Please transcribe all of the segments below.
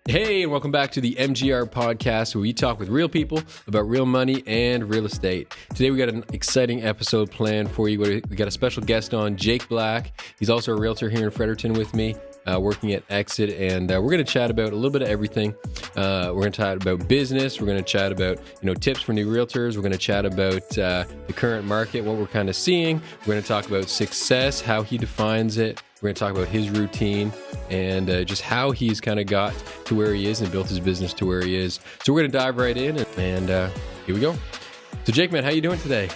Hey, and welcome back to the MGR podcast, where we talk with real people about real money and real estate. Today, we got an exciting episode planned for you. We got a special guest on, Jake Black. He's also a realtor here in Fredericton with me, working at Exit, and we're going to chat about a little bit of everything. We're going to chat about business. We're going to chat about tips for new realtors. We're going to chat about the current market, what we're kind of seeing. We're going to talk about success, how he defines it. We're going to talk about his routine and just how he's kind of got to where he is and built his business to where he is. So we're going to dive right in, and here we go. So Jake, man, how you doing today?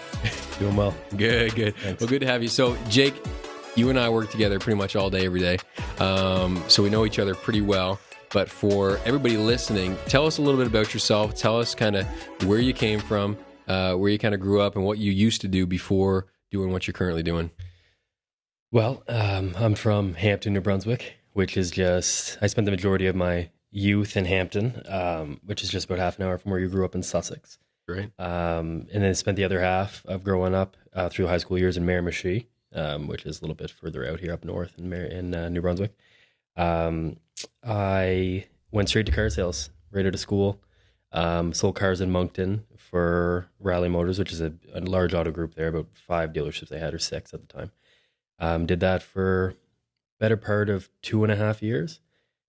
Doing well. Good. Thanks. Well, good to have you. So Jake, you and I work together pretty much all day, every day. So we know each other pretty well. But for everybody listening, tell us a little bit about yourself. Tell us kind of where you came from, where you kind of grew up, and what you used to do before doing what you're currently doing. Well, I'm from Hampton, New Brunswick, which is I spent the majority of my youth in Hampton, which is just about half an hour from where you grew up in Sussex. Great. And then spent the other half of growing up through high school years in Miramichi, which is a little bit further out here up north in New Brunswick. I went straight to car sales right out of school. Sold cars in Moncton for Raleigh Motors, which is a large auto group there, about 5 dealerships they had, or 6 at the time. Did that for better part of 2.5 years.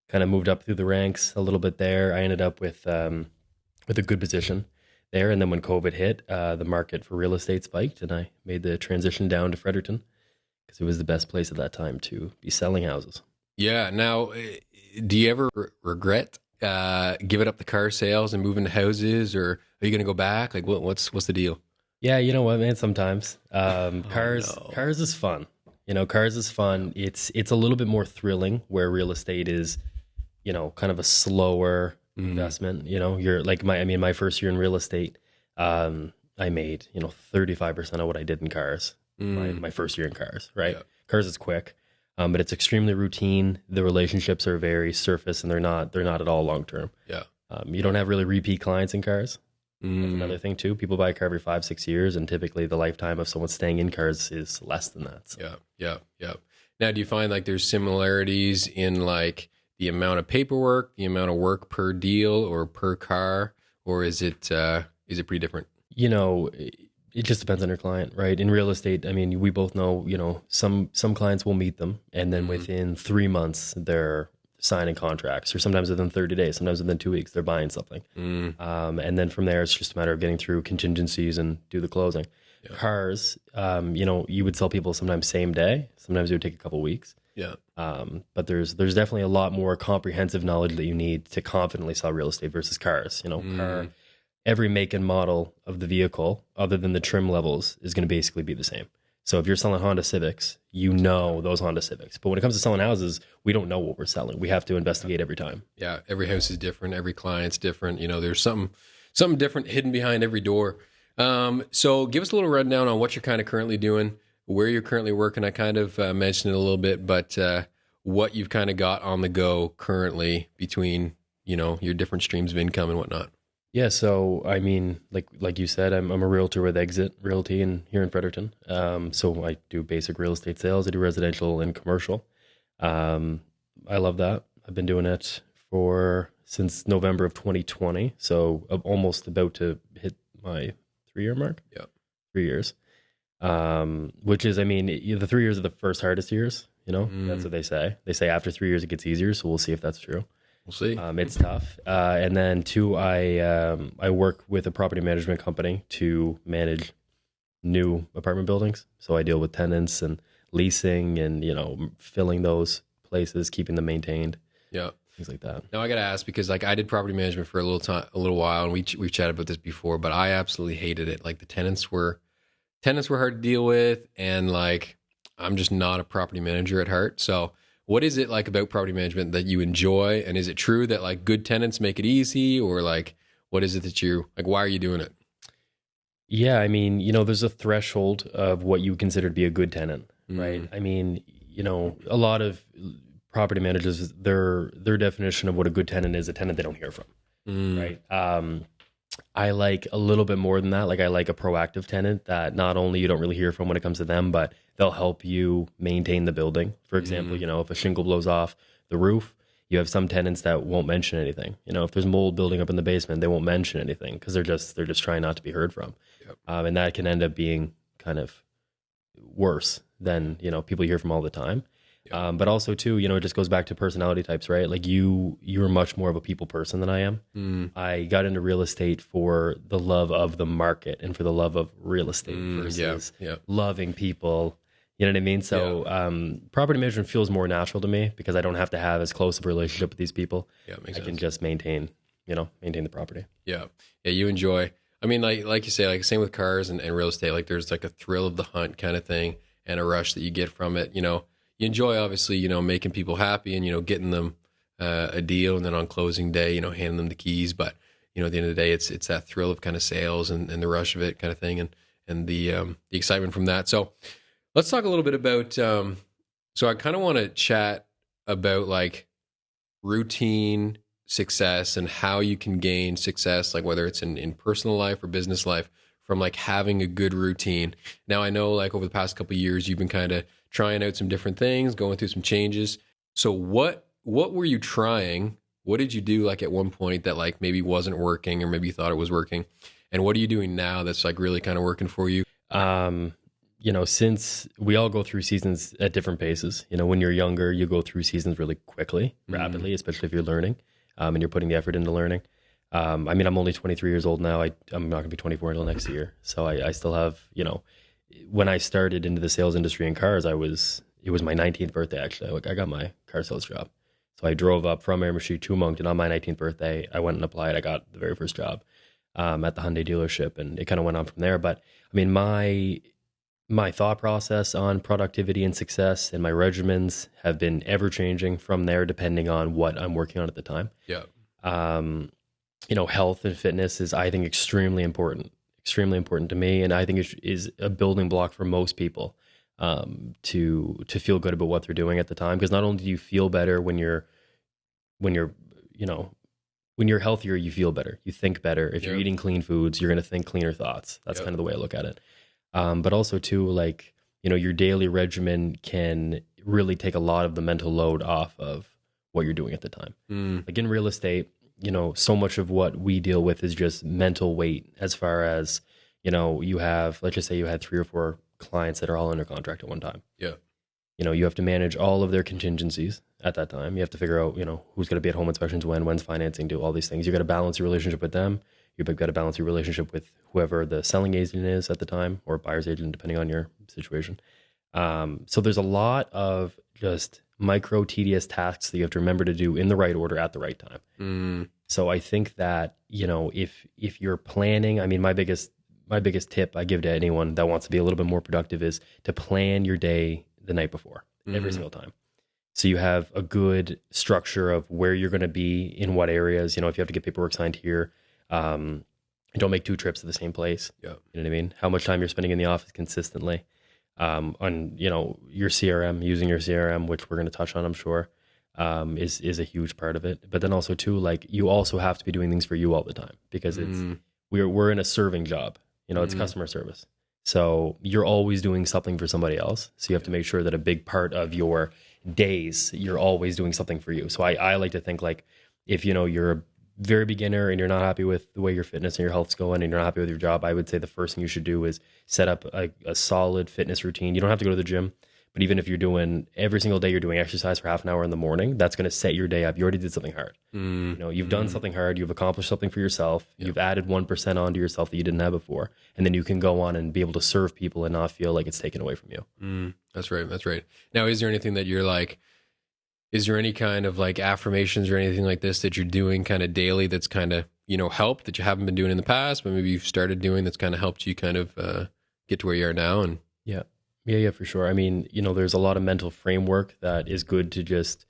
Kind of moved up through the ranks a little bit there. I ended up with a good position there, and then when COVID hit, the market for real estate spiked, and I made the transition down to Fredericton because it was the best place at that time to be selling houses. Yeah. Now, do you ever regret giving up the car sales and moving to houses, or are you going to go back? Like, what's the deal? Yeah, you know what, man. Sometimes cars is fun. Cars is fun. It's a little bit more thrilling, where real estate is, kind of a slower investment. You're like my first year in real estate, I made 35% of what I did in cars. My first year in cars, right? Yeah. Cars is quick, but it's extremely routine. The relationships are very surface, and they're not at all long term. Yeah. You don't have really repeat clients in cars. That's another thing too. People buy a car every 5-6 years, and typically the lifetime of someone staying in cars is less than that. So. Yeah. Now, do you find like there's similarities in like the amount of paperwork, the amount of work per deal or per car, or is it pretty different? It just depends on your client, right? In real estate, I mean, we both know, some clients will meet them, and then within 3 months they're signing contracts, or sometimes within 30 days, sometimes within 2 weeks, they're buying something. And then from there, it's just a matter of getting through contingencies and do the closing. Yeah. Cars, you would sell people sometimes same day, sometimes it would take a couple of weeks. Yeah. But there's definitely a lot more comprehensive knowledge that you need to confidently sell real estate versus cars. Car, every make and model of the vehicle, other than the trim levels, is going to basically be the same. So if you're selling Honda Civics, those Honda Civics. But when it comes to selling houses, we don't know what we're selling. We have to investigate every time. Yeah, every house is different. Every client's different. There's something different hidden behind every door. So give us a little rundown on what you're kind of currently doing, where you're currently working. I kind of mentioned it a little bit, but what you've kind of got on the go currently between, your different streams of income and whatnot. Yeah, so I mean, like you said, I'm a realtor with Exit Realty here in Fredericton. So I do basic real estate sales. I do residential and commercial. I love that. I've been doing it since November of 2020. So I'm almost about to hit my 3-year mark. Yeah, 3 years. Which is, I mean, the 3 years are the first hardest years. That's what they say. They say after 3 years it gets easier. So we'll see if that's true. We'll see. It's tough. And then 2, I work with a property management company to manage new apartment buildings. So I deal with tenants and leasing and, filling those places, keeping them maintained. Yeah. Things like that. Now I got to ask, because like I did property management for a little while, and we've chatted about this before, but I absolutely hated it. Like the tenants were hard to deal with, and like I'm just not a property manager at heart. So what is it like about property management that you enjoy? And is it true that like good tenants make it easy, or like, what is it that why are you doing it? Yeah. I mean, there's a threshold of what you consider to be a good tenant, right? I mean, a lot of property managers, their definition of what a good tenant is a tenant they don't hear from, right? I like a little bit more than that. Like I like a proactive tenant that not only you don't really hear from when it comes to them, but they'll help you maintain the building. For example, if a shingle blows off the roof, You have some tenants that won't mention anything. If there's mold building up in the basement, they won't mention anything because they're just trying not to be heard from. Yep. And that can end up being kind of worse than, people you hear from all the time. Yep. But also too, it just goes back to personality types, right? Like you're much more of a people person than I am. I got into real estate for the love of the market and for the love of real estate versus loving people. You know what I mean? So property management feels more natural to me because I don't have to have as close of a relationship with these people. Yeah, makes sense. I can just maintain the property. Yeah. Yeah, you enjoy. I mean, like you say, like same with cars and real estate, like there's like a thrill of the hunt kind of thing and a rush that you get from it. You enjoy obviously, making people happy and, getting them a deal and then on closing day, handing them the keys. But, at the end of the day, it's that thrill of kind of sales and the rush of it kind of thing and the excitement from that. So let's talk a little bit about, so I kind of want to chat about like routine success and how you can gain success, like whether it's in personal life or business life from like having a good routine. Now I know like over the past couple of years, you've been kind of trying out some different things, going through some changes. So what were you trying? What did you do like at one point that like maybe wasn't working or maybe you thought it was working? And what are you doing now that's like really kind of working for you? Since we all go through seasons at different paces, when you're younger, you go through seasons really quickly, rapidly, especially if you're learning and you're putting the effort into learning. I'm only 23 years old now. I'm not going to be 24 until next year. So I still have, when I started into the sales industry in cars, it was my 19th birthday, actually. I got my car sales job. So I drove up from Miramichi to Moncton on my 19th birthday. I went and applied. I got the very first job at the Hyundai dealership, and it kind of went on from there. But I mean, my thought process on productivity and success and my regimens have been ever changing from there, depending on what I'm working on at the time. Yeah. Health and fitness is, I think, extremely important to me. And I think it is a building block for most people to feel good about what they're doing at the time. Because not only do you feel better when you're healthier, you feel better, you think better. If you're eating clean foods, you're going to think cleaner thoughts. That's kind of the way I look at it. But also too, like, your daily regimen can really take a lot of the mental load off of what you're doing at the time. Like in real estate, so much of what we deal with is just mental weight as far as, you have, let's just say you had 3 or 4 clients that are all under contract at one time. Yeah. You have to manage all of their contingencies at that time. You have to figure out, who's going to be at home inspections when's financing, do all these things. You got to balance your relationship with them. You've got to balance your relationship with whoever the selling agent is at the time, or buyer's agent, depending on your situation. So there's a lot of just micro tedious tasks that you have to remember to do in the right order at the right time. So I think that, if you're planning, I mean, my biggest tip I give to anyone that wants to be a little bit more productive is to plan your day the night before, every single time. So you have a good structure of where you're going to be in what areas. If you have to get paperwork signed here, don't make 2 trips to the same place. Yeah. You know what I mean? How much time you're spending in the office consistently. On your CRM, using your CRM, which we're going to touch on, I'm sure, is a huge part of it. But then also too, like, you also have to be doing things for you all the time, because we're in a serving job. It's customer service. So you're always doing something for somebody else. So you have to make sure that a big part of your days, you're always doing something for you. So I like to think, like, if you're a very beginner and you're not happy with the way your fitness and your health's going and you're not happy with your job, I would say the first thing you should do is set up a solid fitness routine. You don't have to go to the gym, but even if you're doing every single day, you're doing exercise for half an hour in the morning, that's going to set your day up. You already did something hard. You've done something hard. You've accomplished something for yourself. Yep. You've added 1% onto yourself that you didn't have before. And then you can go on and be able to serve people and not feel like it's taken away from you. That's right. That's right. Now, is there anything that you're like, is there any kind of like affirmations or anything like this that you're doing kind of daily that's kind of, helped that you haven't been doing in the past, but maybe you've started doing that's kind of helped you kind of get to where you are now? And Yeah, for sure. I mean, there's a lot of mental framework that is good to just,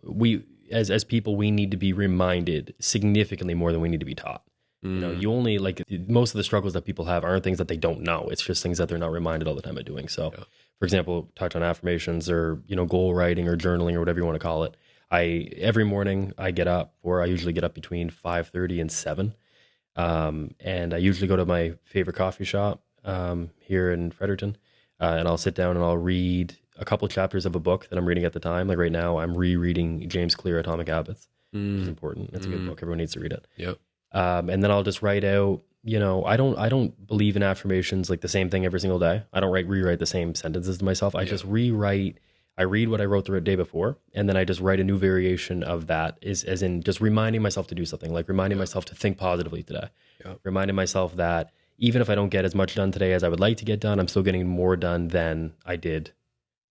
we as people, we need to be reminded significantly more than we need to be taught. You only, like, most of the struggles that people have aren't things that they don't know. It's just things that they're not reminded all the time of doing. So, for example, touch on affirmations or, goal writing or journaling or whatever you want to call it. Every morning I usually get up between 5:30 and 7. And I usually go to my favorite coffee shop here in Fredericton. And I'll sit down and I'll read a couple chapters of a book that I'm reading at the time. Like right now, I'm rereading James Clear, Atomic Habits, which is important. It's a good book. Everyone needs to read it. Yep. And then I'll just write out, I don't believe in affirmations like the same thing every single day. I don't rewrite the same sentences to myself. I just rewrite. I read what I wrote the day before, and then I just write a new variation of that, as in just reminding myself to do something, like reminding myself to think positively today, reminding myself that even if I don't get as much done today as I would like to get done, I'm still getting more done than I did,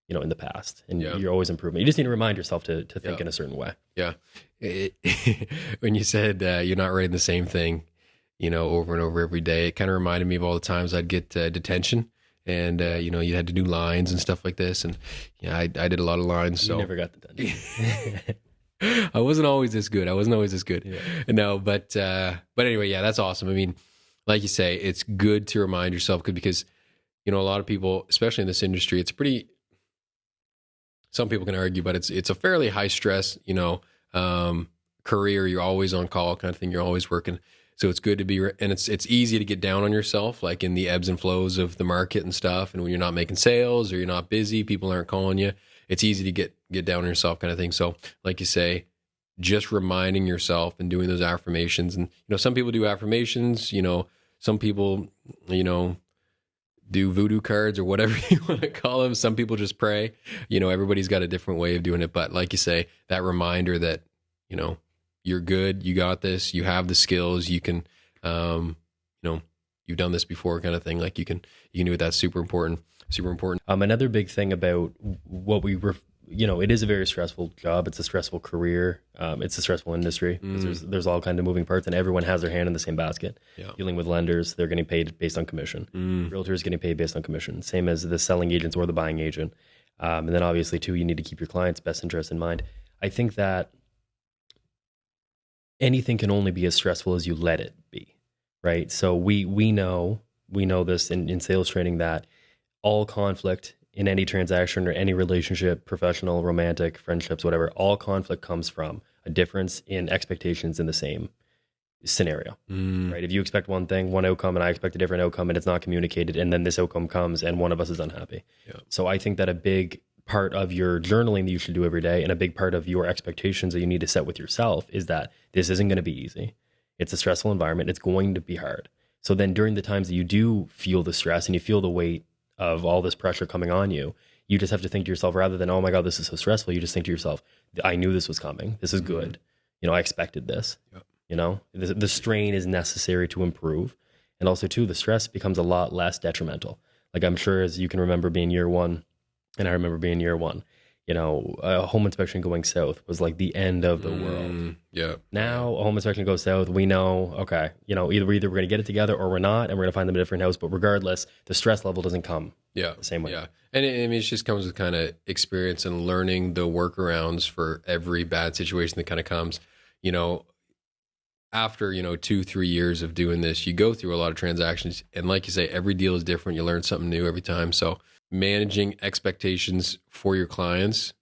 in the past. And you're always improving. You just need to remind yourself to think in a certain way. Yeah. When you said you're not writing the same thing, over and over every day, it kind of reminded me of all the times I'd get detention. And, you had to do lines and stuff like this. And I did a lot of lines. So you never got the done. I wasn't always this good. Yeah. No, but anyway, yeah, that's awesome. I mean, like you say, it's good to remind yourself because, a lot of people, especially in this industry, some people can argue, but it's a fairly high stress, career. You're always on call kind of thing. You're always working. So it's good to be, and it's easy to get down on yourself, like in the ebbs and flows of the market and stuff. And when you're not making sales or you're not busy, people aren't calling you. It's easy to get down on yourself kind of thing. So like you say, just reminding yourself and doing those affirmations. And, some people do affirmations, some people, do voodoo cards or whatever you want to call them. Some people just pray, everybody's got a different way of doing it. But like you say, that reminder that, you're good, you got this, you have the skills, you can, you've done this before kind of thing. Like you can do it. That's super important. Another big thing about what it is a very stressful job. It's a stressful career. It's a stressful industry. There's all kinds of moving parts and everyone has their hand in the same basket. Yeah. Dealing with lenders, they're getting paid based on commission. Realtors getting paid based on commission. Same as the selling agents or the buying agent. And then obviously too, you need to keep your client's best interest in mind. I think that anything can only be as stressful as you let it be, right? So we know this in sales training that all conflict in any transaction or any relationship, professional, romantic, friendships, whatever, all conflict comes from a difference in expectations in the same scenario, right? If you expect one thing, one outcome, and I expect a different outcome, and it's not communicated, and then this outcome comes, and one of us is unhappy. Yeah. So I think that a big part of your journaling that you should do every day, and a big part of your expectations that you need to set with yourself, is that this isn't going to be easy. It's a stressful environment. It's going to be hard. So then during the times that you do feel the stress and you feel the weight of all this pressure coming on you, you just have to think to yourself, rather than, oh my God, this is so stressful, you just think to yourself, I knew this was coming. This is good. I expected this. Yep. The strain is necessary to improve. And also too, the stress becomes a lot less detrimental. Like I'm sure, as you can remember being year one, and I remember being year one, a home inspection going south was like the end of the world. Yeah. Now a home inspection goes south, we know, okay, either we're going to get it together or we're not, and we're going to find them a different house. But regardless, the stress level doesn't come the same way. Yeah. And it just comes with kind of experience and learning the workarounds for every bad situation that kind of comes, after, 2-3 years of doing this, you go through a lot of transactions. And like you say, every deal is different. You learn something new every time. So managing expectations for your clients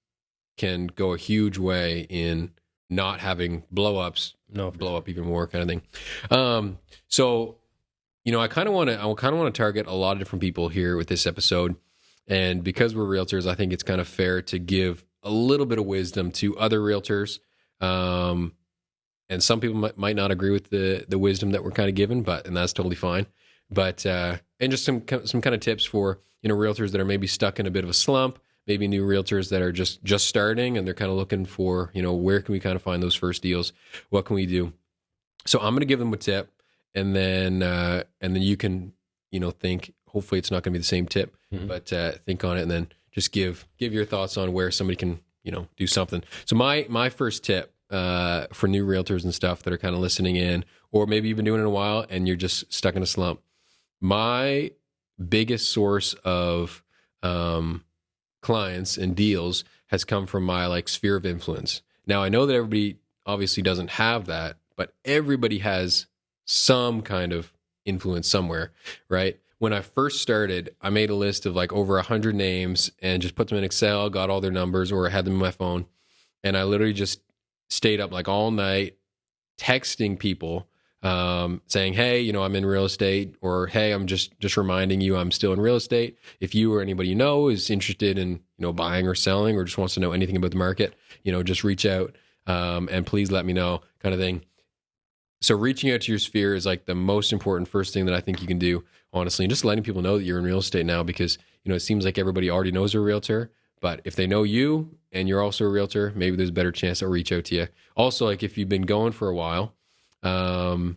can go a huge way in not having blow up even more kind of thing. So, I kind of want to target a lot of different people here with this episode. And because we're realtors, I think it's kind of fair to give a little bit of wisdom to other realtors. And some people might not agree with the wisdom that we're kind of given, and that's totally fine. But, and just some kind of tips for, realtors that are maybe stuck in a bit of a slump, maybe new realtors that are just starting and they're kind of looking for, where can we kind of find those first deals? What can we do? So I'm going to give them a tip, and then you can, think, hopefully it's not going to be the same tip, but think on it and then just give your thoughts on where somebody can, do something. So my first tip, for new realtors and stuff that are kind of listening in, or maybe you've been doing it a while and you're just stuck in a slump. My biggest source of clients and deals has come from my sphere of influence. Now I know that everybody obviously doesn't have that, but everybody has some kind of influence somewhere, right? When I first started, I made a list of over 100 names and just put them in Excel, got all their numbers, or I had them in my phone. And I literally just stayed up all night texting people saying, hey, I'm in real estate, or hey, I'm just reminding you I'm still in real estate. If you or anybody you know is interested in, buying or selling, or just wants to know anything about the market, just reach out, and please let me know, kind of thing. So reaching out to your sphere is like the most important first thing that I think you can do, honestly, and just letting people know that you're in real estate now, because, it seems like everybody already knows you're a realtor, but if they know you and you're also a realtor, maybe there's a better chance they'll reach out to you. Also, like if you've been going for a while, and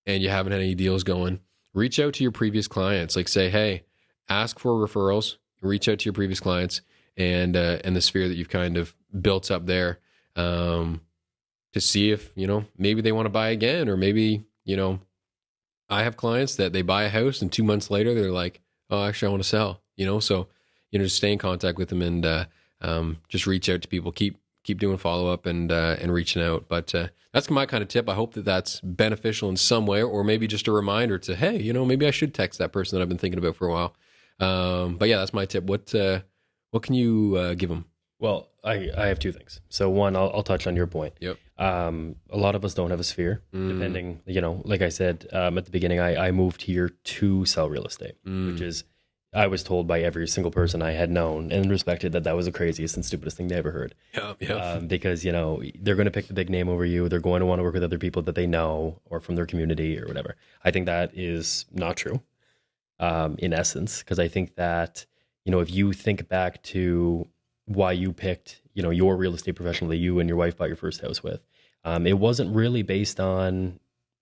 you haven't had any deals going, reach out to your previous clients. Like say, hey, ask for referrals, reach out to your previous clients and the sphere that you've kind of built up there, to see if, maybe they want to buy again, or maybe, I have clients that they buy a house and 2 months later they're like, oh, actually I want to sell, so, just stay in contact with them and just reach out to people, keep doing follow-up and reaching out. But that's my kind of tip. I hope that that's beneficial in some way, or maybe just a reminder to, hey, maybe I should text that person that I've been thinking about for a while. But yeah, that's my tip. What can you give them? Well, I have two things. So one, I'll touch on your point. Yep. A lot of us don't have a sphere, depending, like I said, at the beginning, I moved here to sell real estate, which is, I was told by every single person I had known and respected that was the craziest and stupidest thing they ever heard. Yeah. Because, they're going to pick the big name over you. They're going to want to work with other people that they know or from their community or whatever. I think that is not true, in essence, because I think that, if you think back to why you picked, your real estate professional that you and your wife bought your first house with, it really wasn't based on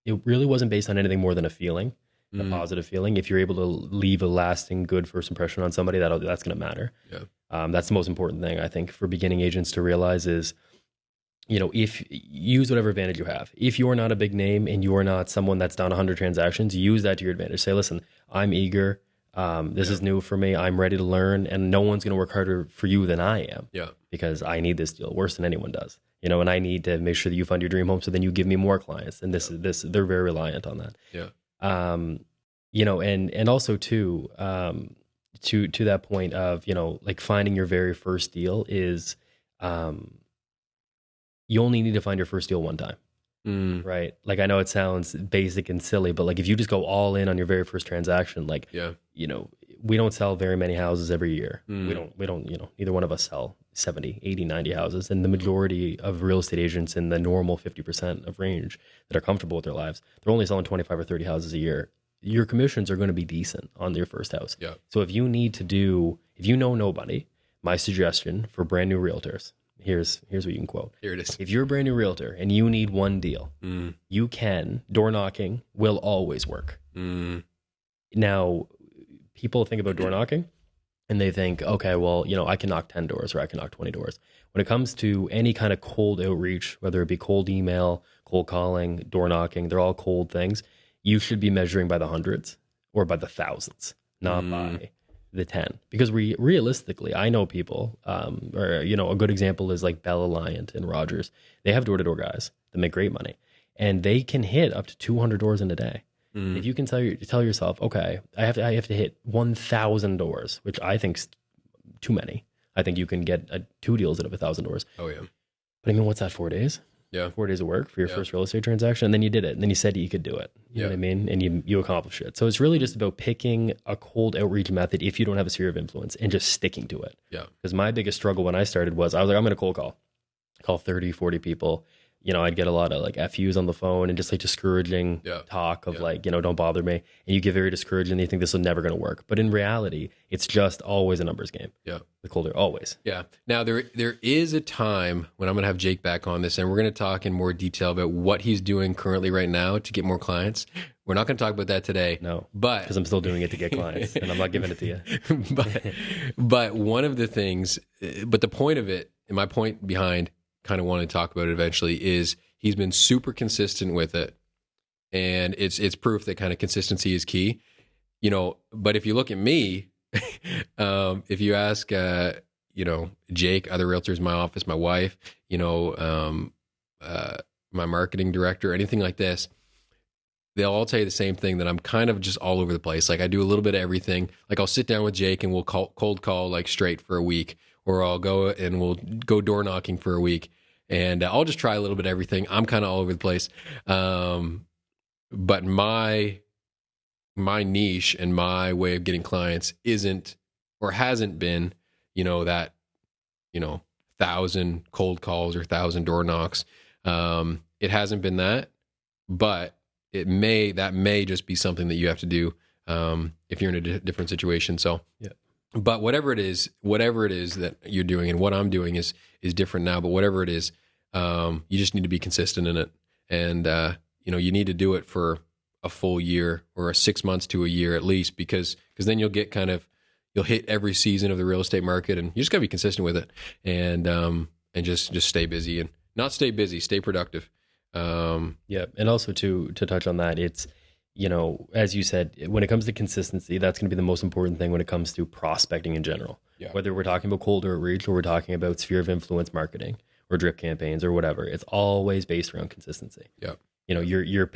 anything more than a feeling. A positive feeling. If you're able to leave a lasting good first impression on somebody, that's going to matter. Yeah. That's the most important thing I think for beginning agents to realize is, if use whatever advantage you have. If you're not a big name and you're not someone that's done 100 transactions, use that to your advantage. Say, listen, I'm eager. This is new for me. I'm ready to learn, and no one's going to work harder for you than I am. Yeah. Because I need this deal worse than anyone does. And I need to make sure that you fund your dream home, so then you give me more clients. And they're very reliant on that. Yeah. And also too, to that point of, like finding your very first deal is, you only need to find your first deal one time, right? Like, I know it sounds basic and silly, but like, if you just go all in on your very first transaction, like, we don't sell very many houses every year. We don't, neither one of us sell 70, 80, 90 houses. And the majority of real estate agents in the normal 50% of range that are comfortable with their lives, they're only selling 25 or 30 houses a year. Your commissions are going to be decent on your first house. Yeah. So if you know nobody, my suggestion for brand new realtors, here's what you can quote. Here it is. If you're a brand new realtor and you need one deal, door knocking will always work. Now, people think about door knocking and they think, okay, well, I can knock 10 doors or I can knock 20 doors. When it comes to any kind of cold outreach, whether it be cold email, cold calling, door knocking, they're all cold things. You should be measuring by the hundreds or by the thousands, not by the 10. Because realistically, I know people, a good example is like Bell Alliant and Rogers. They have door-to-door guys that make great money, and they can hit up to 200 doors in a day. If you can tell yourself, okay, I have to hit 1,000 doors, which I think's too many. I think you can get 2 deals out of 1,000 doors. Oh yeah. But I mean, what's that? 4 days? Yeah. 4 days of work for your first real estate transaction. And then you did it. And then you said you could do it. You know what I mean? And you accomplished it. So it's really just about picking a cold outreach method if you don't have a sphere of influence and just sticking to it. Yeah. Because my biggest struggle when I started was I was like, I'm going to cold call 30, 40 people. I'd get a lot of like FUs on the phone and just like discouraging talk of like, don't bother me. And you get very discouraged and you think this is never going to work. But in reality, it's just always a numbers game. Yeah. The colder, always. Yeah. Now there is a time when I'm going to have Jake back on this and we're going to talk in more detail about what he's doing currently right now to get more clients. We're not going to talk about that today. No, but because I'm still doing it to get clients and I'm not giving it to you. but one of the things, but the point of it, and my point behind kind of want to talk about it eventually, is he's been super consistent with it, and it's proof that kind of consistency is key, but if you look at me, if you ask Jake, other realtors in my office, my wife, my marketing director, anything like this, they'll all tell you the same thing, that I'm kind of just all over the place. Like I do a little bit of everything. Like I'll sit down with Jake and we'll cold call like straight for a week, or I'll go and we'll go door knocking for a week, and I'll just try a little bit of everything. I'm kind of all over the place. but my niche and my way of getting clients isn't or hasn't been, that, 1,000 cold calls or 1,000 door knocks. It hasn't been that, but that may just be something that you have to do if you're in a different situation. So, yeah. But whatever it is that you're doing, and what I'm doing is different now. But whatever it is, you just need to be consistent in it, and you need to do it for a full year or 6 months to a year at least, because then you'll get you'll hit every season of the real estate market, and you just gotta be consistent with it, and just stay busy, and not stay busy, stay productive. Yeah. And also to touch on that, it's, as you said, when it comes to consistency, that's going to be the most important thing when it comes to prospecting in general. Yeah. Whether we're talking about cold outreach or we're talking about sphere of influence marketing or drip campaigns or whatever, it's always based around consistency. Yeah. You're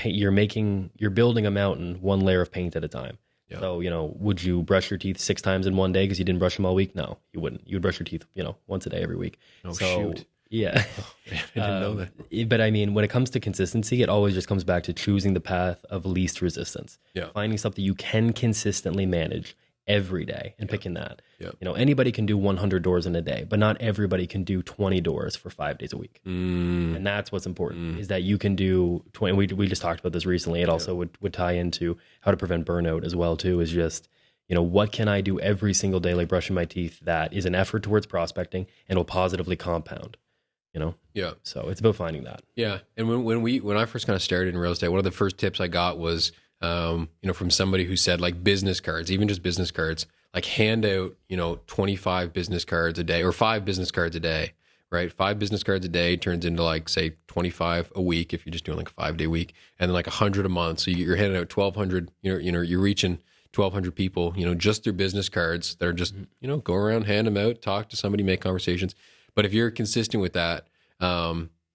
building a mountain one layer of paint at a time. Yeah. So, would you brush your teeth 6 times in one day because you didn't brush them all week? No, you wouldn't. You would brush your teeth, once a day every week. Oh, so, shoot. Yeah. Oh, man, I didn't know that. But I mean, when it comes to consistency, it always just comes back to choosing the path of least resistance. Yeah. Finding something you can consistently manage every day and picking that. Yeah. Anybody can do 100 doors in a day, but not everybody can do 20 doors for 5 days a week. And that's what's important is that you can do 20. We just talked about this recently. It also would tie into how to prevent burnout as well too, is just, what can I do every single day, like brushing my teeth, that is an effort towards prospecting and will positively compound. Yeah. So it's about finding that. Yeah. And when I first kind of started in real estate, one of the first tips I got was, from somebody who said, like, business cards, even just business cards, like hand out, 25 business cards a day or 5 business cards a day, right? 5 business cards a day turns into, like, say 25 a week if you're just doing like a 5-day week, and then like 100 a month. So you're handing out 1,200, you're reaching 1,200 people, just through business cards that are just, go around, hand them out, talk to somebody, make conversations. But if you're consistent with that,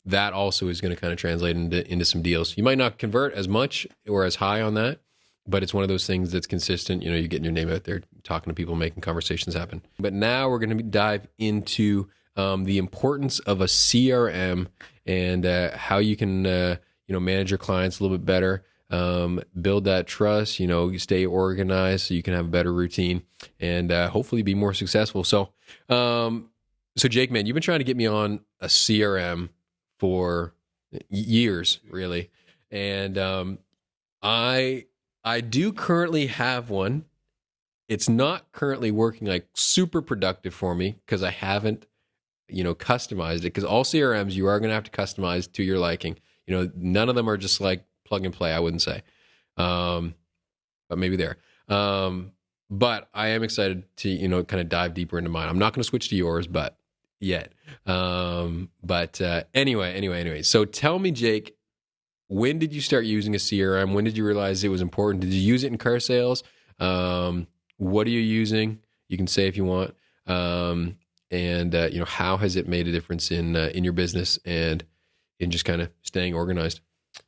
that also is going to kind of translate into some deals. You might not convert as much or as high on that, but it's one of those things that's consistent. You're getting your name out there, talking to people, making conversations happen. But now we're going to dive into the importance of a CRM and how you can manage your clients a little bit better, build that trust, you stay organized so you can have a better routine and hopefully be more successful. So Jake, man, you've been trying to get me on a CRM for years, really. And I do currently have one. It's not currently working like super productive for me because I haven't, customized it, because all CRMs you are going to have to customize to your liking. None of them are just like plug and play, I wouldn't say. But maybe there. But I am excited to, kind of dive deeper into mine. I'm not going to switch to yours, but yet. Anyway. So tell me, Jake, when did you start using a CRM? When did you realize it was important? Did you use it in car sales? What are you using? You can say if you want. How has it made a difference in your business and in just kind of staying organized?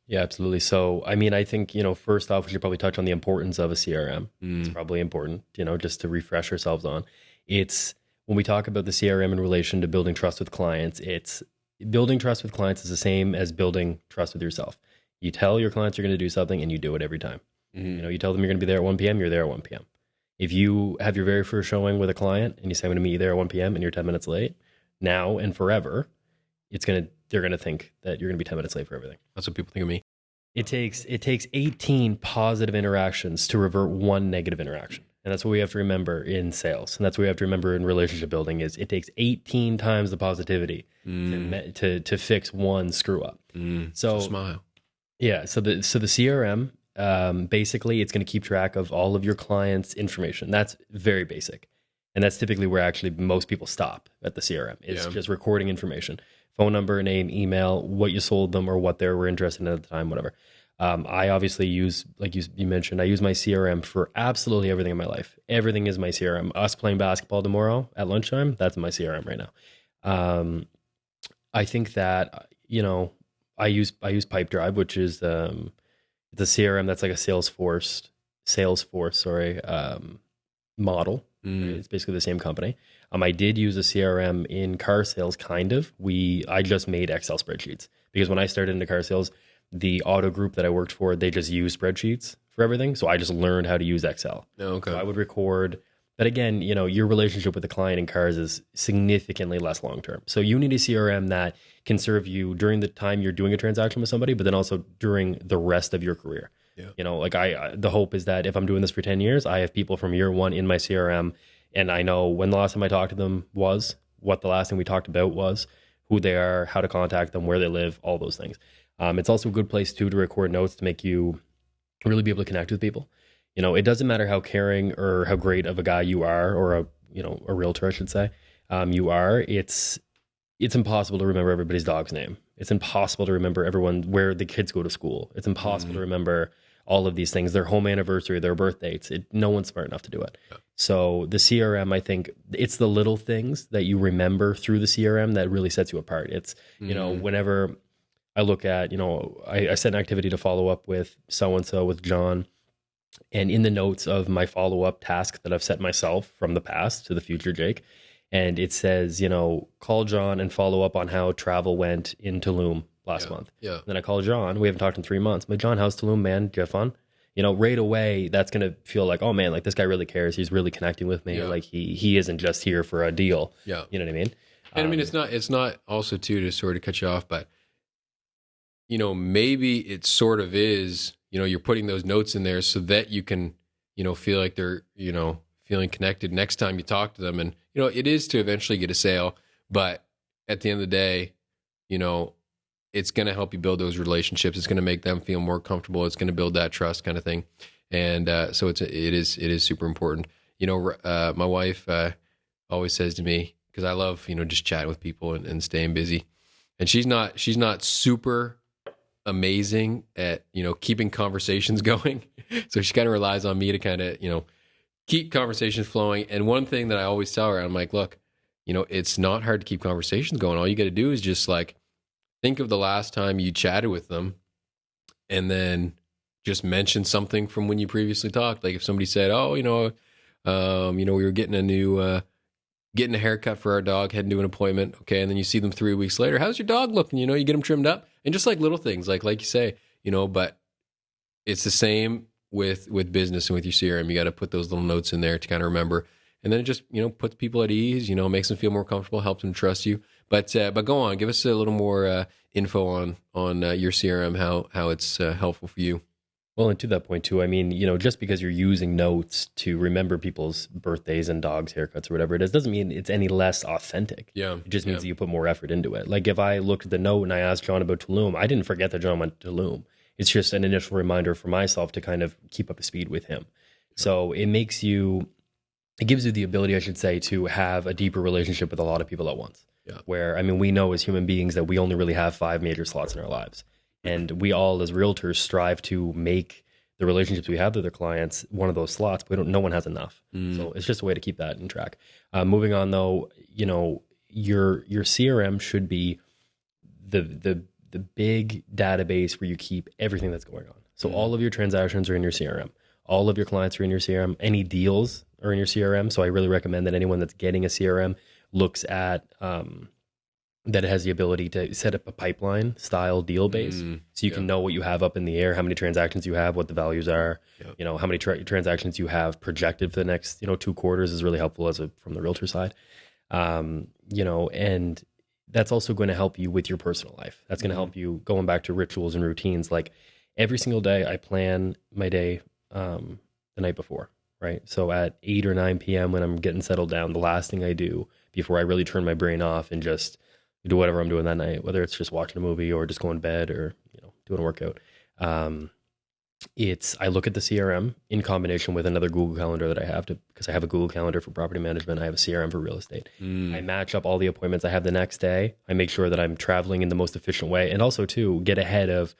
Yeah, absolutely. So, I mean, I think, first off, we should probably touch on the importance of a CRM. It's probably important, just to refresh ourselves on. It's, when we talk about the CRM in relation to building trust with clients, it's building trust with clients is the same as building trust with yourself. You tell your clients you're going to do something and you do it every time. You tell them you're going to be there at 1 p.m., you're there at 1 p.m. If you have your very first showing with a client and you say, I'm going to meet you there at 1 p.m. and you're 10 minutes late, now and forever, they're going to think that you're going to be 10 minutes late for everything. That's what people think of me. It takes 18 positive interactions to revert 1 negative interaction. And that's what we have to remember in sales. And that's what we have to remember in relationship building is it takes 18 times the positivity to fix 1 screw up. So smile. Yeah. So the CRM, basically it's going to keep track of all of your clients' information. That's very basic. And that's typically where actually most people stop at the CRM. It's just recording information, phone number, name, email, what you sold them or what they were interested in at the time, whatever. I obviously use, like you mentioned, I use my CRM for absolutely everything in my life. Everything is my CRM. Us playing basketball tomorrow at lunchtime, that's my CRM right now. I think that, I use Pipedrive, which is it's a CRM that's like a Salesforce, model. It's basically the same company. I did use a CRM in car sales, kind of. I just made Excel spreadsheets because when I started into car sales, the auto group that I worked for, they just use spreadsheets for everything. So I just learned how to use Excel. Okay. So I would record. But again, your relationship with the client in cars is significantly less long-term. So you need a CRM that can serve you during the time you're doing a transaction with somebody, but then also during the rest of your career. Yeah. Like the hope is that if I'm doing this for 10 years, I have people from year one in my CRM, and I know when the last time I talked to them was, what the last thing we talked about was, who they are, how to contact them, where they live, all those things. It's also a good place too to record notes to make you really be able to connect with people. It doesn't matter how caring or how great of a guy you are, or a realtor, I should say, you are. It's impossible to remember everybody's dog's name. It's impossible to remember where the kids go to school. It's impossible to remember all of these things, their home anniversary, their birth dates. No one's smart enough to do it. Yeah. So the CRM, I think it's the little things that you remember through the CRM that really sets you apart. It's, whenever I look at, I set an activity to follow up with so-and-so, with John. And in the notes of my follow-up task that I've set myself from the past to the future, Jake, and it says, call John and follow up on how travel went in Tulum last month. Yeah. And then I call John. We haven't talked in 3 months. But John, how's Tulum, man? Did you have fun? Right away, that's going to feel like, oh man, like this guy really cares. He's really connecting with me. Yeah. Like he isn't just here for a deal. Yeah. You know what I mean? And I mean, it's not also too, to sort of cut you off, but maybe it sort of is, you're putting those notes in there so that you can, feel like they're, feeling connected next time you talk to them. And, it is to eventually get a sale, but at the end of the day, it's going to help you build those relationships. It's going to make them feel more comfortable. It's going to build that trust kind of thing. And so it is super important. My wife always says to me, because I love, just chatting with people and staying busy. And she's not super amazing at, keeping conversations going. So she kind of relies on me to kind of, keep conversations flowing. And one thing that I always tell her, I'm like, look, it's not hard to keep conversations going. All you got to do is just like, think of the last time you chatted with them and then just mention something from when you previously talked. Like if somebody said, oh, we were getting a haircut for our dog, heading to an appointment. Okay. And then you see them 3 weeks later. How's your dog looking? You get them trimmed up, and just like little things, like you say, but it's the same with business and with your CRM. You got to put those little notes in there to kind of remember. And then it just, puts people at ease, makes them feel more comfortable, helps them trust you. But go on, give us a little more info on your CRM, how it's helpful for you. Well, and to that point too, I mean, just because you're using notes to remember people's birthdays and dogs' haircuts or whatever it is, doesn't mean it's any less authentic. Yeah. It just means that you put more effort into it. Like if I looked at the note and I asked John about Tulum, I didn't forget that John went to Tulum. It's just an initial reminder for myself to kind of keep up to speed with him. So it gives you the ability, I should say, to have a deeper relationship with a lot of people at once. Yeah. Where, I mean, we know as human beings that we only really have 5 major slots in our lives. And we all, as realtors, strive to make the relationships we have with their clients one of those slots, but no one has enough. So it's just a way to keep that in track. Moving on, though, your CRM should be the big database where you keep everything that's going on. So all of your transactions are in your CRM. All of your clients are in your CRM. Any deals are in your CRM. So I really recommend that anyone that's getting a CRM looks at that it has the ability to set up a pipeline style deal base. So you can know what you have up in the air, how many transactions you have, what the values are, how many transactions you have projected for the next, 2 quarters is really helpful from the realtor side. And that's also going to help you with your personal life. That's going to help you going back to rituals and routines. Like every single day I plan my day the night before, right? So at 8 or 9 p.m. when I'm getting settled down, the last thing I do before I really turn my brain off and just do whatever I'm doing that night, whether it's just watching a movie or just going to bed or, doing a workout. I look at the CRM in combination with another Google Calendar that I have because I have a Google Calendar for property management. I have a CRM for real estate. I match up all the appointments I have the next day. I make sure that I'm traveling in the most efficient way, and also to get ahead of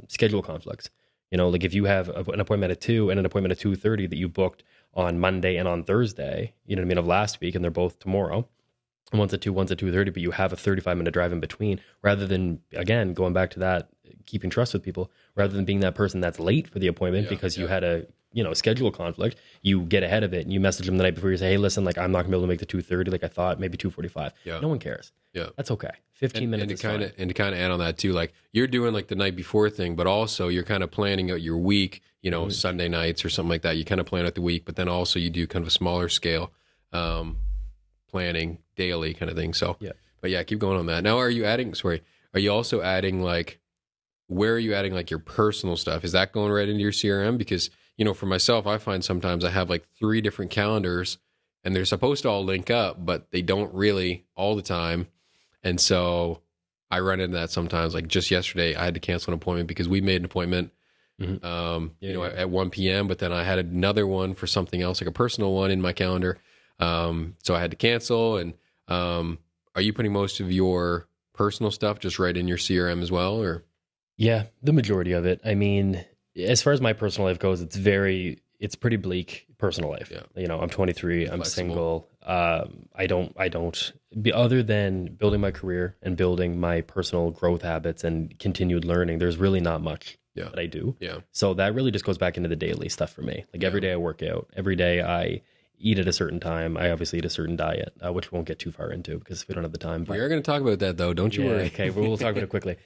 schedule conflicts. Like if you have an appointment at 2 and an appointment at 2:30 that you booked on Monday and on Thursday, of last week, and they're both tomorrow, and one's at 2, one's at 2:30, but you have a 35-minute drive in between, rather than, again, going back to that, keeping trust with people, rather than being that person that's late for the appointment because you had a schedule conflict, you get ahead of it and you message them the night before. You say, hey, listen, like I'm not gonna be able to make the 2:30 like I thought, maybe 2:45. Yeah. No one cares. Yeah. That's okay. 15 minutes is fine. And to kind of add on that too, like you're doing like the night before thing, but also you're kind of planning out your week, Sunday nights or something like that. You kind of plan out the week, but then also you do kind of a smaller scale planning daily kind of thing. So, but yeah, keep going on that. Now, are you also adding like, where are you adding like your personal stuff? Is that going right into your CRM? Because, for myself, I find sometimes I have like 3 different calendars and they're supposed to all link up, but they don't really all the time. And so I run into that sometimes. Like just yesterday, I had to cancel an appointment because we made an appointment, at 1 p.m., but then I had another one for something else, like a personal one in my calendar. So I had to cancel. And are you putting most of your personal stuff just right in your CRM as well, or? Yeah, the majority of it. I mean, as far as my personal life goes, it's pretty bleak personal life. Yeah. I'm 23, I'm single. Other than building my career and building my personal growth habits and continued learning, there's really not much that I do. Yeah. So that really just goes back into the daily stuff for me. Like every day I work out, every day I eat at a certain time. I obviously eat a certain diet, which we won't get too far into because we don't have the time. We are going to talk about that though. Don't you worry. Okay. We'll talk about it quickly.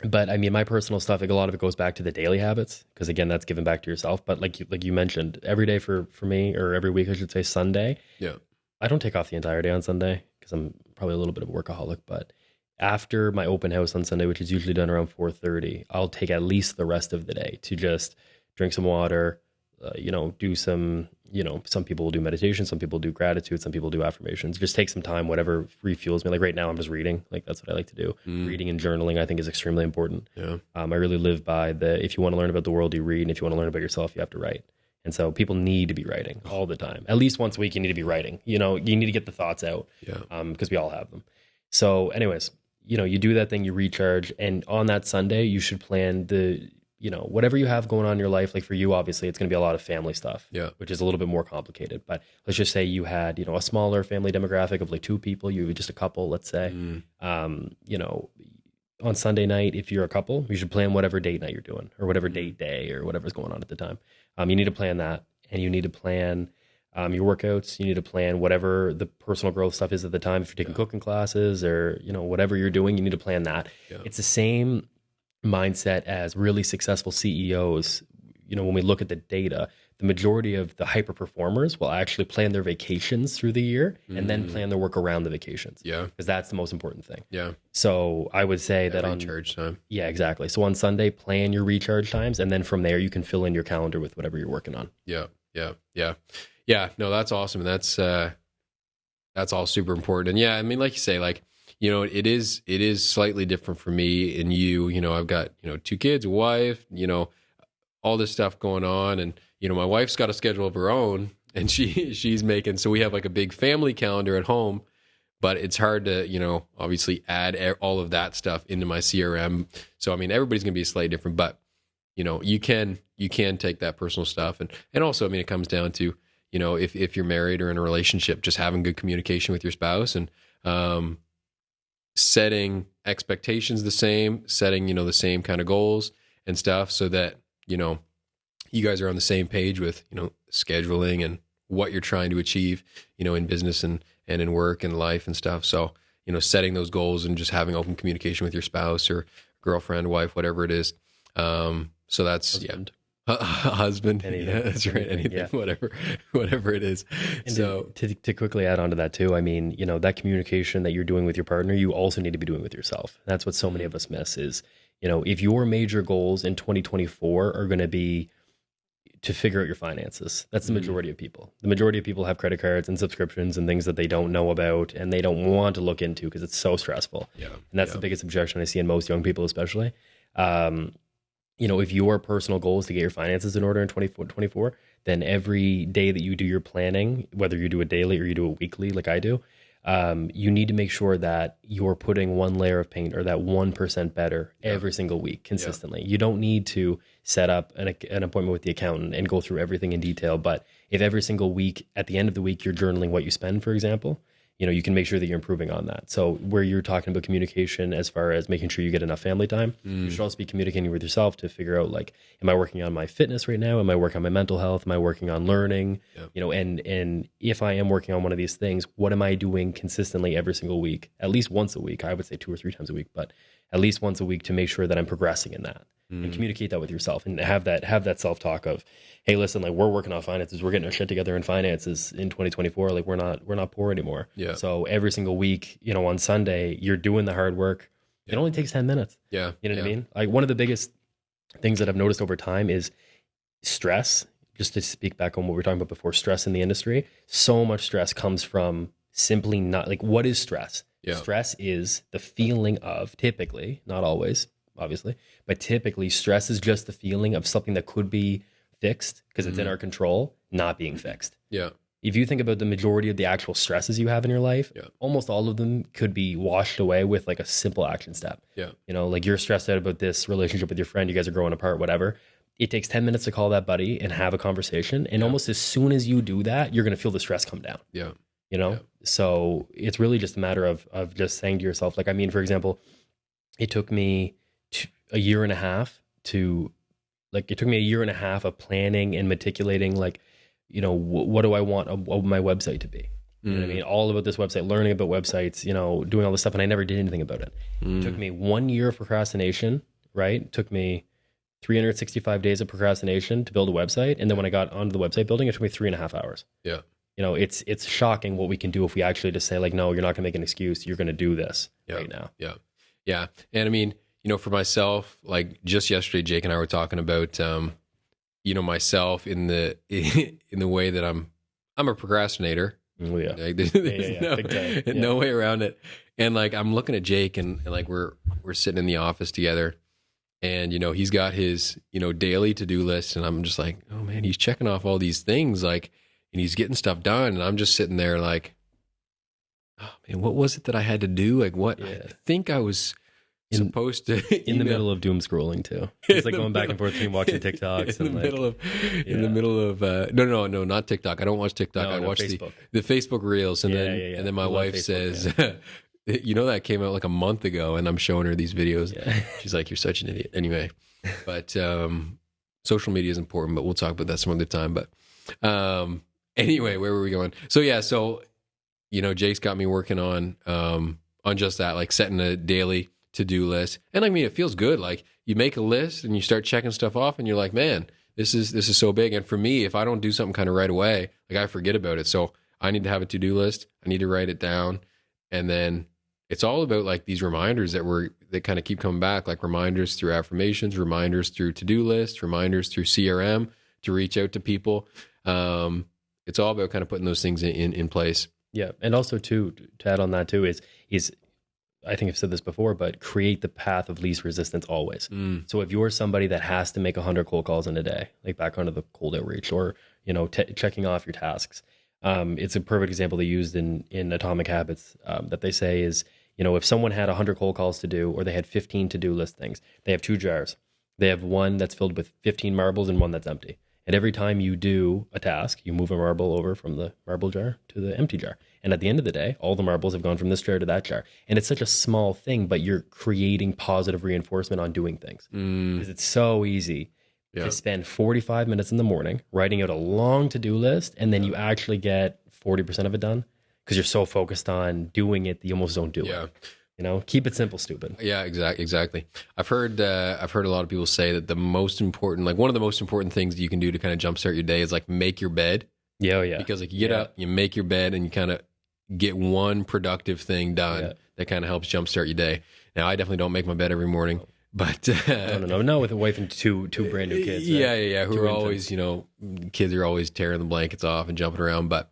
But I mean, my personal stuff, like a lot of it goes back to the daily habits because again, that's given back to yourself. But like you mentioned, every day for me, or every week, I should say Sunday. Yeah. I don't take off the entire day on Sunday because I'm probably a little bit of a workaholic. But after my open house on Sunday, which is usually done around 4:30, I'll take at least the rest of the day to just drink some water, do some, some people will do meditation, some people do gratitude, some people do affirmations. Just take some time, whatever refuels me. Like right now, I'm just reading. Like that's what I like to do. Reading and journaling, I think, is extremely important. Yeah. I really live by if you want to learn about the world, you read, and if you want to learn about yourself, you have to write. And so people need to be writing all the time. At least once a week, you need to be writing. You need to get the thoughts out. Yeah. Because we all have them. So, anyways, you do that thing, you recharge, and on that Sunday, you should plan whatever you have going on in your life. Like for you, obviously, it's going to be a lot of family stuff, which is a little bit more complicated. But let's just say you had, a smaller family demographic of like 2 people, you just a couple, let's say. On Sunday night, if you're a couple, you should plan whatever date night you're doing or whatever date day or whatever's going on at the time. You need to plan that, and you need to plan your workouts. You need to plan whatever the personal growth stuff is at the time. If you're taking cooking classes or, whatever you're doing, you need to plan that. Yeah. It's the same mindset as really successful CEOs. When we look at the data, the majority of the hyper performers will actually plan their vacations through the year and then plan their work around the vacations. Yeah. Because that's the most important thing. Yeah. So I would say that on recharge time. Yeah, exactly. So on Sunday, plan your recharge times. And then from there, you can fill in your calendar with whatever you're working on. Yeah. Yeah. Yeah. Yeah. No, that's awesome. And that's all super important. And yeah, I mean, like you say, like, it is slightly different for me and you. I've got, 2 kids, a wife, all this stuff going on. And, my wife's got a schedule of her own and she's making, so we have like a big family calendar at home, but it's hard to, obviously add all of that stuff into my CRM. So, I mean, everybody's going to be slightly different, but, you can take that personal stuff. And also, I mean, it comes down to, if you're married or in a relationship, just having good communication with your spouse and, setting expectations the same, setting, the same kind of goals and stuff so that, you guys are on the same page with, scheduling and what you're trying to achieve, in business and in work and life and stuff. So, setting those goals and just having open communication with your spouse or girlfriend, wife, whatever it is. So that's, husband. Husband. Anything. Yeah, that's right. Anything, whatever it is. And so to quickly add on to that too, I mean, that communication that you're doing with your partner, you also need to be doing with yourself. That's what so many of us miss is, if your major goals in 2024 are going to be to figure out your finances, that's the majority of people. The majority of people have credit cards and subscriptions and things that they don't know about and they don't want to look into because it's so stressful. Yeah. And that's the biggest objection I see in most young people, especially. If your personal goal is to get your finances in order in 2024, then every day that you do your planning, whether you do it daily or you do it weekly, like I do, you need to make sure that you're putting one layer of paint or that 1% better every single week consistently. You don't need to set up an appointment with the accountant and go through everything in detail. But if every single week, at the end of the week, you're journaling what you spend, for example, you can make sure that you're improving on that. So where you're talking about communication as far as making sure you get enough family time, you should also be communicating with yourself to figure out, like, am I working on my fitness right now? Am I working on my mental health? Am I working on learning? And if I am working on one of these things, what am I doing consistently every single week? At least once a week. I would say 2 or 3 times a week, but at least once a week, to make sure that I'm progressing in that. And communicate that with yourself, and have that self-talk of, hey, listen, like, we're working on finances, we're getting our shit together in finances in 2024. Like, we're not poor anymore. Yeah. So every single week, on Sunday, you're doing the hard work. It only takes 10 minutes. Yeah. You know what I mean? Like, one of the biggest things that I've noticed over time is stress. Just to speak back on what we were talking about before, stress in the industry. So much stress comes from simply not, like, what is stress? Yeah. Stress is the feeling of, typically, not always, obviously, but typically stress is just the feeling of something that could be fixed because it's in our control, not being fixed. Yeah. If you think about the majority of the actual stresses you have in your life, almost all of them could be washed away with, like, a simple action step. Yeah. Like, you're stressed out about this relationship with your friend, you guys are growing apart, whatever. It takes 10 minutes to call that buddy and have a conversation. And almost as soon as you do that, you're going to feel the stress come down. Yeah. So it's really just a matter of just saying to yourself, like, I mean, for example, it took me a year and a half of planning and meticulating, like, what do I want my website to be? You know what I mean? All about this website, learning about websites, doing all this stuff. And I never did anything about it. It took me 1 year of procrastination, right? It took me 365 days of procrastination to build a website. And then when I got onto the website building, it took me 3.5 hours. Yeah. It's shocking what we can do if we actually just say, like, no, you're not going to make an excuse. You're going to do this right now. Yeah. Yeah. And I mean, for myself, like, just yesterday, Jake and I were talking about, myself in the way that I'm a procrastinator. Oh, yeah. Like, there's no way around it. And, like, I'm looking at Jake and like, we're sitting in the office together, and, he's got his, daily to-do list. And I'm just like, oh man, he's checking off all these things, like, and he's getting stuff done. And I'm just sitting there like, oh man, what was it that I had to do? Like, what? I think I was supposed to in the middle of doom scrolling too. It's like going back and forth between watching TikToks in the middle of no, not TikTok. I don't watch TikTok. I watch Facebook. the Facebook Reels, and then my wife says, that came out like a month ago, and I'm showing her these videos. She's like, you're such an idiot. Anyway, but social media is important, but we'll talk about that some other time. But anyway, where were we going? So Jake's got me working on just that, like, setting a daily to-do list. And I mean, it feels good. Like, you make a list and you start checking stuff off, and you're like, man, this is so big. And for me, if I don't do something kind of right away, like, I forget about it. So I need to have a to-do list. I need to write it down. And then it's all about, like, these reminders that kind of keep coming back, like reminders through affirmations, reminders through to-do lists, reminders through CRM to reach out to people. It's all about kind of putting those things in place. Yeah. And also to add on that too is I think I've said this before, but create the path of least resistance always. So if you're somebody that has to make 100 cold calls in a day, like back onto the cold outreach, or, checking off your tasks, it's a perfect example they used in Atomic Habits, that they say is, if someone had 100 cold calls to do, or they had 15 to-do list things, they have 2 jars. They have one that's filled with 15 marbles and one that's empty. And every time you do a task, you move a marble over from the marble jar to the empty jar. And at the end of the day, all the marbles have gone from this jar to that jar. And it's such a small thing, but you're creating positive reinforcement on doing things. Because it's so easy to spend 45 minutes in the morning writing out a long to-do list, and then you actually get 40% of it done because you're so focused on doing it that you almost don't do it. Keep it simple, stupid. Yeah, exactly. I've heard a lot of people say that one of the most important things that you can do to kind of jumpstart your day is, like, make your bed. Yeah. Because, like, you get up, you make your bed, and you kind of get one productive thing done that kind of helps jumpstart your day. Now, I definitely don't make my bed every morning, but no, with a wife and two brand new kids. Yeah. Who are always, kids are always tearing the blankets off and jumping around, but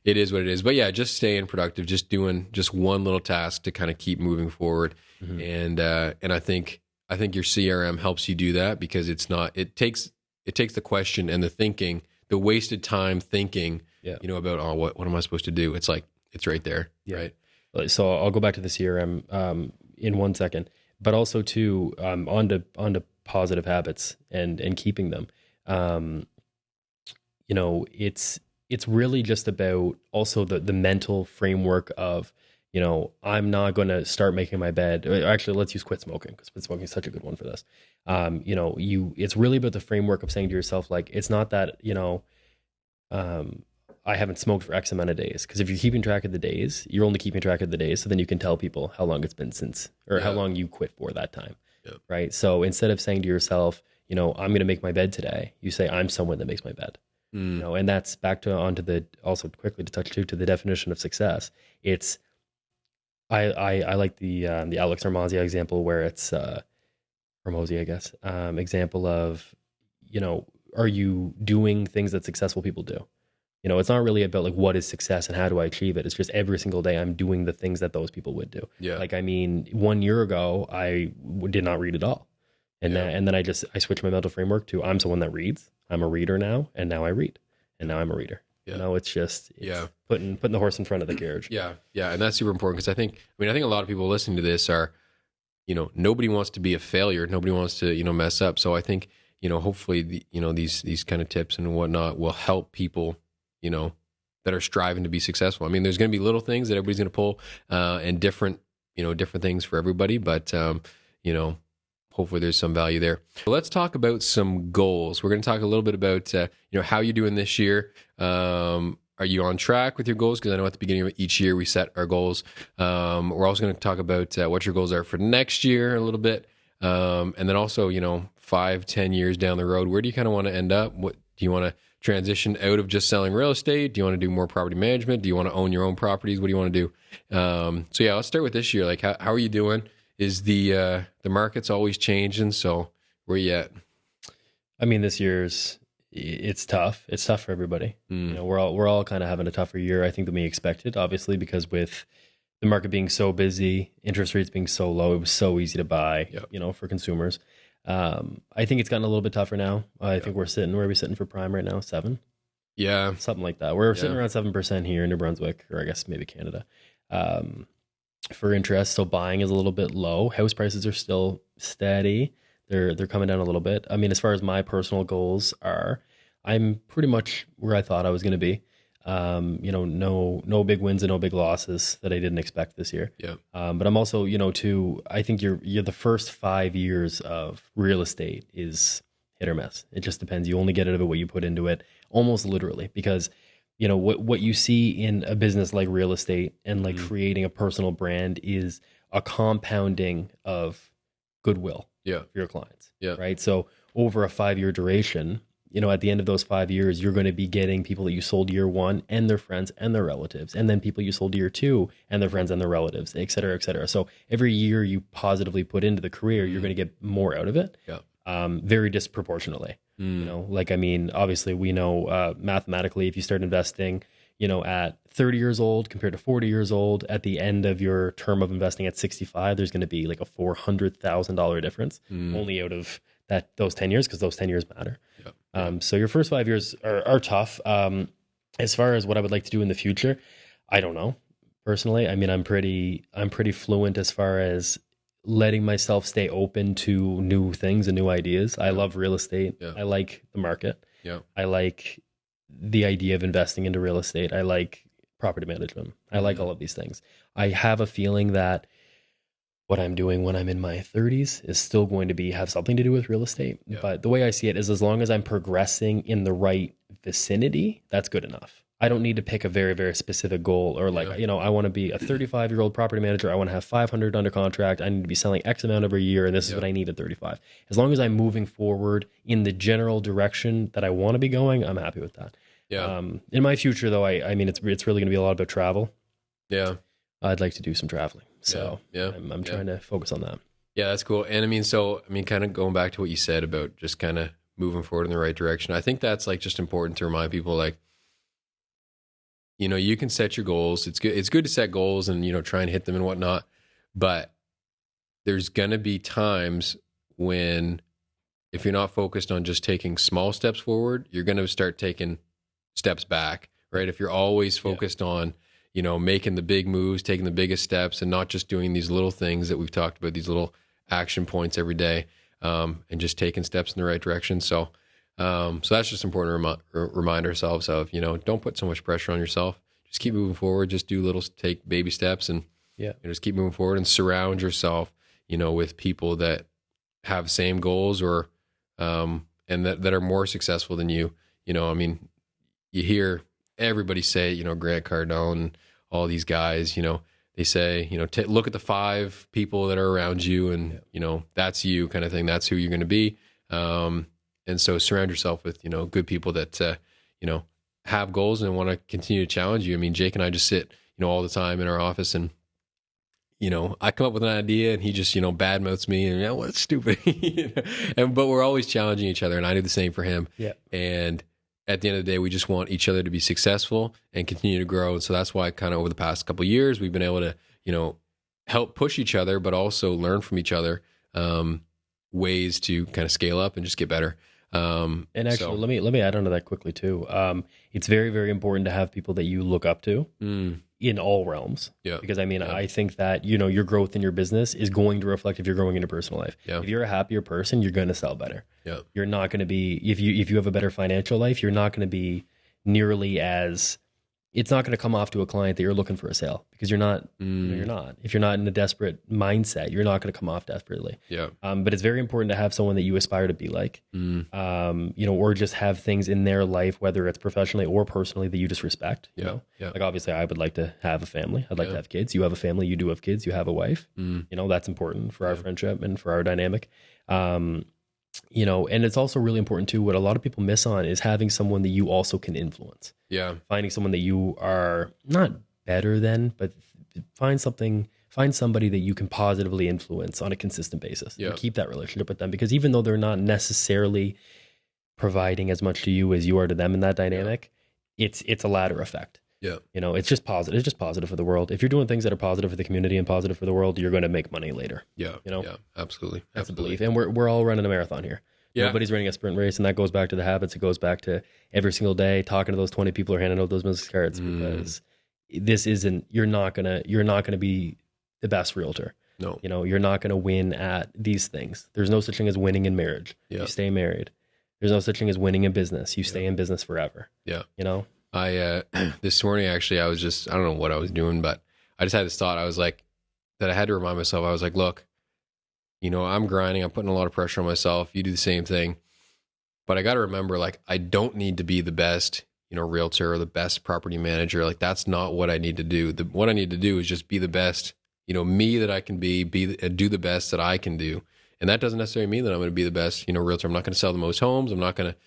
it is what it is. But yeah, just staying productive, just doing just one little task to kind of keep moving forward. And I think your CRM helps you do that, because it takes the question and the thinking, the wasted time thinking, about, what am I supposed to do? It's like, it's right there. Right. So I'll go back to the CRM in 1 second, but also too, onto positive habits and keeping them. it's really just about also the mental framework of, I'm not going to start making my bed. Actually, let's use quit smoking, because quit smoking is such a good one for this. It's really about the framework of saying to yourself, like, it's not that, I haven't smoked for X amount of days. Because if you're keeping track of the days, you're only keeping track of the days. So then you can tell people how long it's been since, or how long you quit for that time. Yeah. Right. So instead of saying to yourself, I'm going to make my bed today, you say, I'm someone that makes my bed. And that's back to also quickly to touch to the definition of success. It's, I like the Alex Hormozi example, where it's Hormozi, I guess, example of, are you doing things that successful people do? It's not really about like what is success and how do I achieve it. It's just every single day I'm doing the things that those people would do. Yeah. Like, 1 year ago I did not read at all, and then I switched my mental framework to, I'm someone that reads. I'm a reader now, and now I read, and now I'm a reader. Yeah. It's putting the horse in front of the carriage. Yeah. Yeah. And that's super important, because I think a lot of people listening to this are, nobody wants to be a failure. Nobody wants to, mess up. So I think, hopefully, these kind of tips and whatnot will help people, that are striving to be successful. There's going to be little things that everybody's going to pull, and different things for everybody, but, hopefully there's some value there. Let's talk about some goals. We're going to talk a little bit about, how you're doing this year. Are you on track with your goals? Because I know at the beginning of each year we set our goals. We're also going to talk about what your goals are for next year a little bit. And then also, 5-10 years down the road, where do you kind of want to end up? What do you want to transition out of just selling real estate? Do you want to do more property management? Do you want to own your own properties? What do you want to do? So yeah, let's start with this year. Like, how are you doing? Is the market's always changing? So where you at? This year's, it's tough. It's tough for everybody. We're all kind of having a tougher year, I think, than we expected, obviously, because with the market being so busy, interest rates being so low, it was so easy to buy, for consumers. I think it's gotten a little bit tougher now. I think where are we sitting for prime right now? 7? Yeah. Something like that. We're sitting around 7% here in New Brunswick, or I guess maybe Canada. For interest, so buying is a little bit low. House prices are still steady. They're coming down a little bit. As far as my personal goals are, I'm pretty much where I thought I was going to be. No big wins and no big losses that I didn't expect this year. Yeah. But I'm also, I think you're the first 5 years of real estate is hit or miss. It just depends. You only get out of it what you put into it, almost literally, because what you see in a business like real estate and like creating a personal brand is a compounding of goodwill for your clients. Yeah. Right. So over a 5-year duration, at the end of those 5 years, you're going to be getting people that you sold year 1 and their friends and their relatives, and then people you sold year 2 and their friends and their relatives, et cetera, et cetera. So every year you positively put into the career, you're going to get more out of it. Yeah. Very disproportionately. Obviously we know mathematically, if you start investing, at 30 years old compared to 40 years old, at the end of your term of investing at 65, there's going to be like a $400,000 difference only out of those 10 years, because those 10 years matter. Yep. So your first 5 years are tough. As far as what I would like to do in the future, I don't know. Personally, I'm pretty fluent as far as letting myself stay open to new things and new ideas. I love real estate. Yeah. I like the market. Yeah. I like the idea of investing into real estate. I like property management. I like all of these things. I have a feeling that what I'm doing when I'm in my 30s is still going to have something to do with real estate. Yeah. But the way I see it is, as long as I'm progressing in the right vicinity, that's good enough. I don't need to pick a very, very specific goal, or I want to be a 35-year-old property manager. I want to have 500 under contract. I need to be selling X amount every year, and this is what I need at 35. As long as I'm moving forward in the general direction that I want to be going, I'm happy with that. Yeah. In my future, though, it's really going to be a lot about travel. Yeah. I'd like to do some traveling. So I'm trying to focus on that. Yeah, that's cool. And kind of going back to what you said about just kind of moving forward in the right direction. I think that's like just important to remind people, like, you can set your goals. It's good to set goals and, try and hit them and whatnot. But there's going to be times when, if you're not focused on just taking small steps forward, you're going to start taking steps back, right? If you're always focused on, making the big moves, taking the biggest steps, and not just doing these little things that we've talked about, these little action points every day, and just taking steps in the right direction. So, So that's just important to remind ourselves of, don't put so much pressure on yourself. Just keep moving forward. Just take baby steps and just keep moving forward and surround yourself, with people that have same goals or, and that are more successful than you. You hear everybody say, Grant Cardone and all these guys, they say, look at the 5 people that are around you and, that's you kind of thing. That's who you're going to be. And so surround yourself with, good people that, have goals and want to continue to challenge you. I mean, Jake and I just sit, all the time in our office and, I come up with an idea and he just, badmouths me and, well, it's stupid. But we're always challenging each other and I do the same for him. Yeah. And at the end of the day, we just want each other to be successful and continue to grow. And so that's why kind of over the past couple of years, we've been able to, help push each other, but also learn from each other, ways to kind of scale up and just get better. And actually, let me add on to that quickly too. It's very, very important to have people that you look up to in all realms. Yeah. Because I think that, your growth in your business is going to reflect if you're growing in your personal life. Yeah. If you're a happier person, you're going to sell better. Yeah. You're not going to be, if you have a better financial life, you're not going to be nearly as, it's not going to come off to a client that you're looking for a sale because you're not, you're not. If you're not in a desperate mindset, you're not going to come off desperately. Yeah. But it's very important to have someone that you aspire to be like, or just have things in their life, whether it's professionally or personally, that you just respect. You know? Like obviously I would like to have a family. I'd like to have kids. You have a family, you do have kids, you have a wife, that's important for our friendship and for our dynamic. And it's also really important too, what a lot of people miss on is having someone that you also can influence. Yeah. Finding someone that you are not better than, but find somebody that you can positively influence on a consistent basis. Yeah. And keep that relationship with them, because even though they're not necessarily providing as much to you as you are to them in that dynamic, it's a ladder effect. Yeah. It's just positive. It's just positive for the world. If you're doing things that are positive for the community and positive for the world, you're going to make money later. Yeah. Yeah. Absolutely. That's a belief. And we're all running a marathon here. Yeah. Nobody's running a sprint race, and that goes back to the habits. It goes back to every single day talking to those 20 people or handing out those business cards, because you're not gonna be the best realtor. No. You're not gonna win at these things. There's no such thing as winning in marriage. Yeah. You stay married. There's no such thing as winning in business. You stay in business forever. Yeah. I this morning actually, I don't know what I was doing, but I just had this thought. I was like, that I had to remind myself. I was like, look, I'm grinding. I'm putting a lot of pressure on myself. You do the same thing. But I got to remember, like, I don't need to be the best, realtor or the best property manager. Like, that's not what I need to do. What I need to do is just be the best, me that I can do the best that I can do. And that doesn't necessarily mean that I'm going to be the best, realtor. I'm not going to sell the most homes. I'm not going to,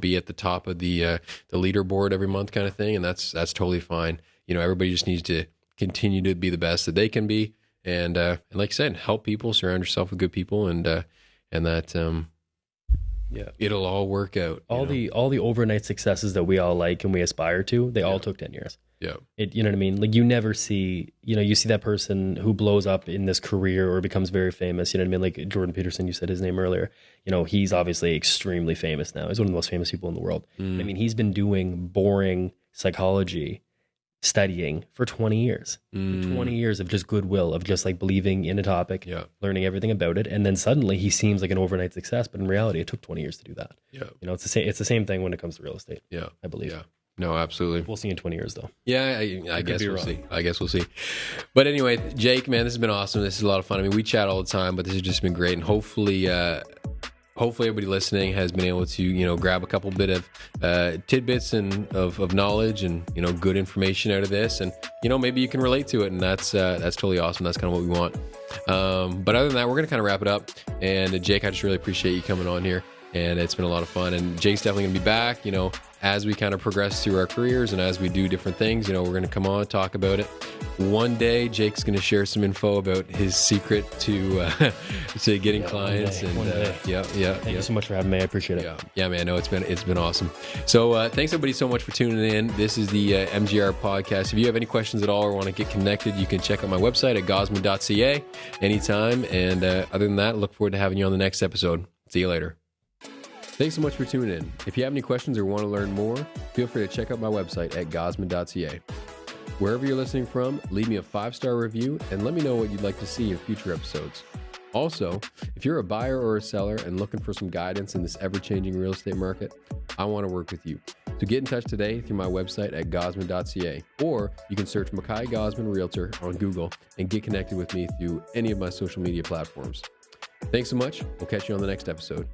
be at the top of the leaderboard every month kind of thing. And that's totally fine. Everybody just needs to continue to be the best that they can be. And like I said, help people, surround yourself with good people, and that it'll all work out. All the overnight successes that we all like and we aspire to, they all took 10 years. Yeah. You know what I mean? Like, you never see, you see that person who blows up in this career or becomes very famous. You know what I mean? Like Jordan Peterson, you said his name earlier. He's obviously extremely famous now. He's one of the most famous people in the world. I mean, he's been doing boring psychology studying for 20 years. 20 years of just goodwill, of just like believing in a topic, learning everything about it, and then suddenly he seems like an overnight success, but in reality it took 20 years to do that. It's the same thing when it comes to real estate. I believe. No, absolutely. We'll see in 20 years though. I guess we'll see. But anyway, Jake, man, this has been awesome. This is a lot of fun. I mean, we chat all the time, but this has just been great, and hopefully everybody listening has been able to, grab a couple bit of tidbits and of knowledge and, good information out of this. And, maybe you can relate to it. And that's totally awesome. That's kind of what we want. But other than that, we're going to kind of wrap it up. And Jake, I just really appreciate you coming on here. And it's been a lot of fun. And Jake's definitely going to be back, as we kind of progress through our careers and as we do different things, we're going to come on and talk about it. One day, Jake's going to share some info about his secret to getting clients. Thank you so much for having me. I appreciate it. Yeah, man. No, it's been awesome. So thanks everybody so much for tuning in. This is the MGR podcast. If you have any questions at all or want to get connected, you can check out my website at gosman.ca anytime. And other than that, look forward to having you on the next episode. See you later. Thanks so much for tuning in. If you have any questions or want to learn more, feel free to check out my website at gosman.ca. Wherever you're listening from, leave me a 5-star review and let me know what you'd like to see in future episodes. Also, if you're a buyer or a seller and looking for some guidance in this ever-changing real estate market, I want to work with you. So get in touch today through my website at gosman.ca, or you can search Micaiah Gosman Realtor on Google and get connected with me through any of my social media platforms. Thanks so much. We'll catch you on the next episode.